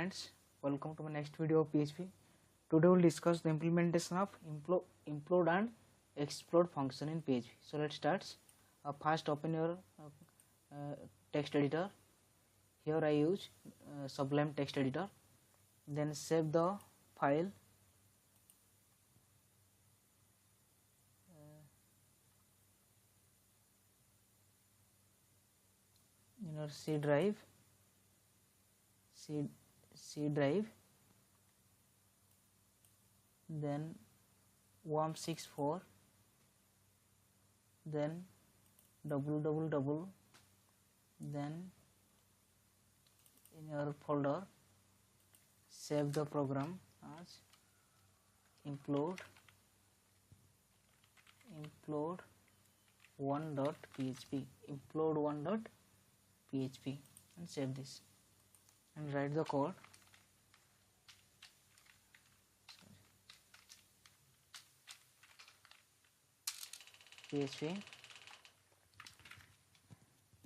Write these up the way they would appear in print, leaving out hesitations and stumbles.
friends, welcome to my next video of PHP. Today we'll discuss the implementation of implode and explode function in PHP. So let's start. First open your text editor. Here I use Sublime text editor. Then save the file in your C drive. Then 164, then double, then in your folder save the program as implode 1.php and save this and write the code. PHP,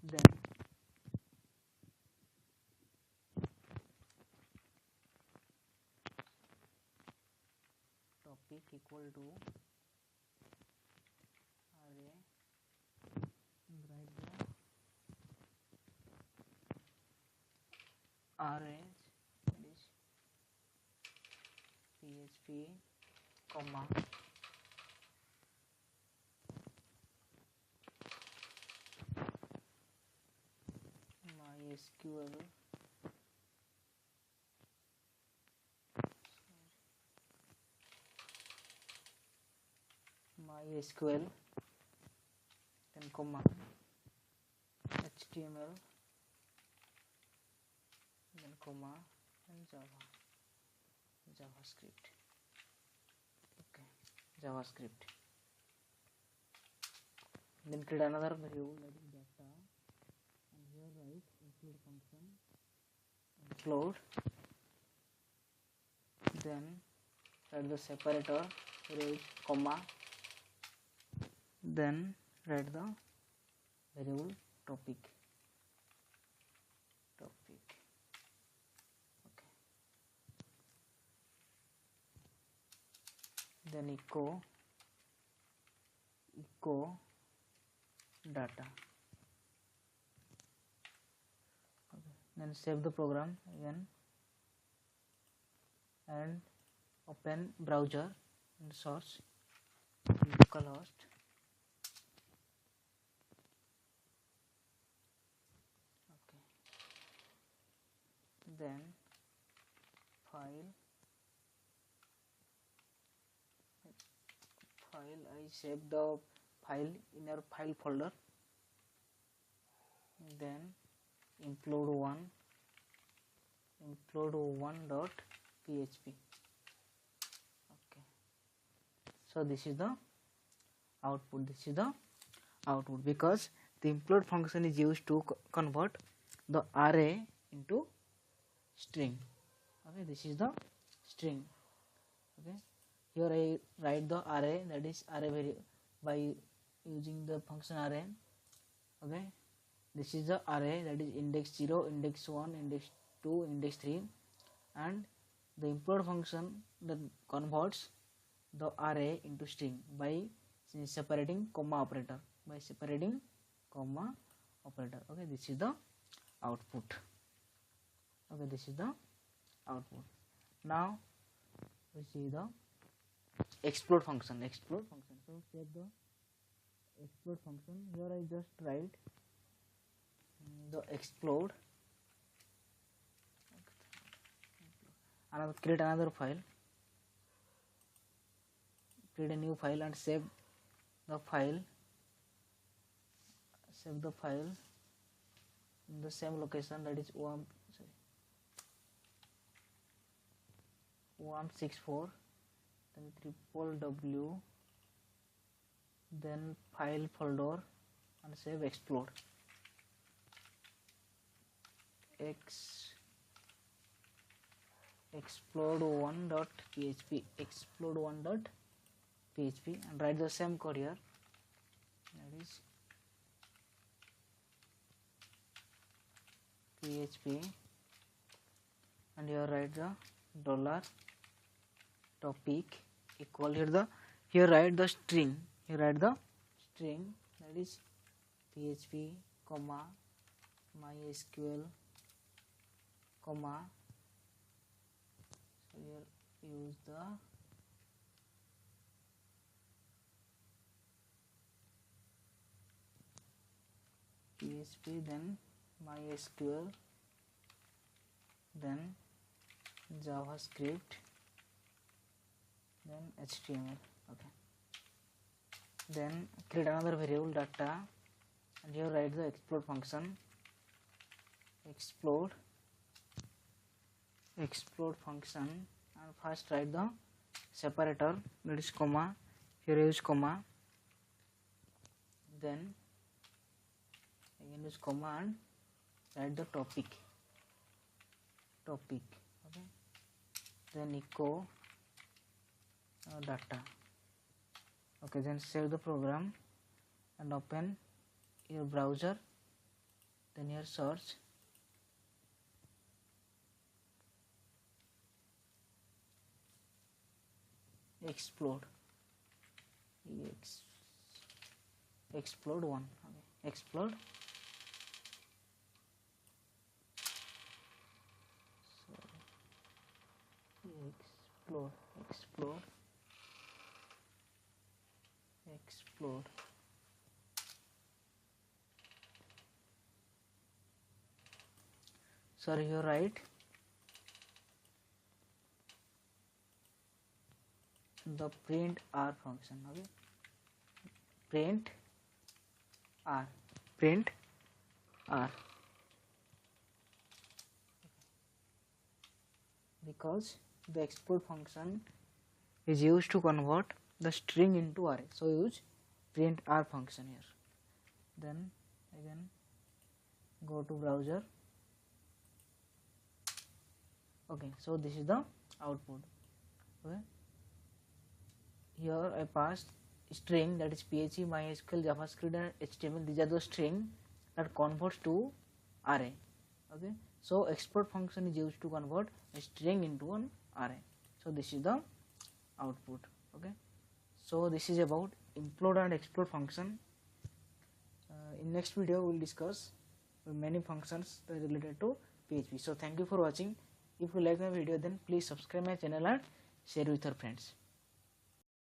then topic equal to array, write the array is PHP, comma MySQL, then comma HTML, then comma and JavaScript. Okay, JavaScript. Then create another variable that is data, and here write include function include. Then write the separator, write comma, then write the variable topic. Okay, then echo data. Okay, then save the program again and open browser and search localhost. Okay, then file I save the file in your file folder. Then implode 1.php. Okay, so this is the output. Because the implode function is used to convert the array into string. Okay, this is the string. Okay, here I write the array, that is array by using the function array. Okay, this is the array, that is index 0, index 1, index 2, index 3, and the implode function that converts the array into string by separating comma operator. Okay, this is the output. Now we see the explode function. So save the explode function. Here I just write the explode. Create another file, create a new file and save the file in the same location, that is 164, then www, then file folder and save explode. Explode 1.php and write the same code here, that is PHP and here write the dollar topic equal here write the string, that is PHP comma MySQL comma, so here use the PHP, then MySQL, then JavaScript, then HTML. Okay, then create another variable data, and here write the explode function, explode function, and first write the separator, that is comma, here use comma, then again use comma and write the topic. Okay, then echo data. Okay, then save the program and open your browser, then here search explode, explode one. Okay, explode, explode. Sorry, you write the print r function. Okay, print r, because the explode function is used to convert the string into array, so use print r function here. Then again go to browser. Okay, so this is the output. Okay, here I passed string, that is PHP, MySQL, JavaScript and HTML. These are the string that converts to array. Okay, so explode function is used to convert a string into an array. So this is the output. Okay, so this is about implode and explode function. In next video we will discuss many functions that are related to PHP. So thank you for watching. If you like my video, then please subscribe my channel and share with your friends.